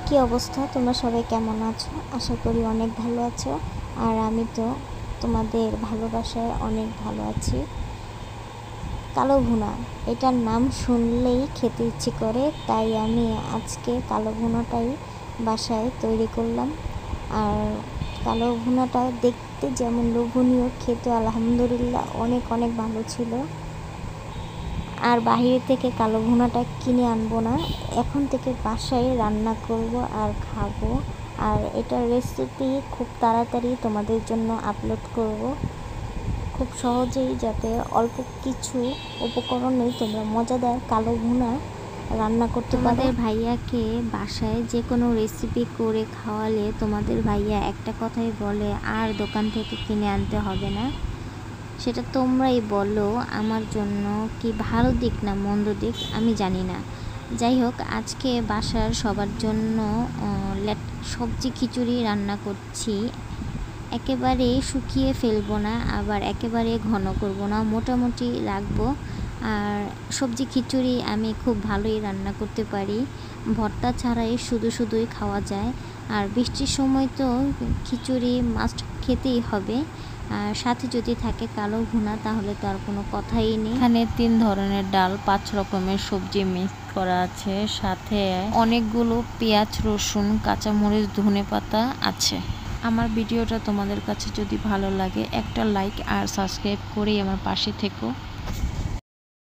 কি অবস্থা? তোমরা সবাই কেমন আছো? আশা করি অনেক ভালো আছো। আর আমি তো তোমাদের ভালোবাসায় অনেক ভালো আছি। কালো ভুনা, এটার নাম শুনলেই খেতে ইচ্ছে করে, তাই আমি আজকে কালো ভুনাটাই বাসায় তৈরি করলাম। আর কালো ভুনাটা দেখতে যেমন লোভনীয়, খেতে আলহামদুলিল্লাহ অনেক অনেক ভালো ছিল। আর বাইরে থেকে কালো ভুনাটা কিনে আনবো না, এখন থেকে বাসায় রান্না করব আর খাবো। আর এটার রেসিপি খুব তাড়াতাড়ি তোমাদের জন্য আপলোড করব, খুব সহজেই, যাতে অল্প কিছু উপকরণেই তোমরা মজাদার কালো ভুনা রান্না করতে পারো। তোমাদের ভাইয়াকে বাসায় যে কোনো রেসিপি করে খাওয়ালে তোমাদের ভাইয়া একটা কথাই বলে, আর দোকান থেকে কিনে আনতে হবে না। সেটা তোমরাই বলো, আমার জন্য কি ভালো দিক না মন্দ দিক আমি জানি না। যাই হোক, আজকে বাসার সবার জন্য সবজি খিচুড়ি রান্না করছি। একেবারে শুকিয়ে ফেলবো না, আবার একেবারে ঘন করব না, মোটামুটি রাখবো। আর সবজি খিচুড়ি আমি খুব ভালোই রান্না করতে পারি, ভর্তা ছাড়াই শুধুই খাওয়া যায়। আর বৃষ্টির সময় তো খিচুড়ি মাস্ট খেতেই হবে, আর সাথে যদি থাকে কালো ভুনা তাহলে তো আর কোনো কথাই নেই। এখানে 3 ধরনের ডাল, 5 রকমের সবজি মিক্স করা আছে, সাথে অনেকগুলো পেঁয়াজ, রসুন, কাঁচামরিচ, ধনেপাতা আছে। আমার ভিডিওটা তোমাদের কাছে যদি ভালো লাগে একটা লাইক আর সাবস্ক্রাইব করে আমার পাশে থেকো।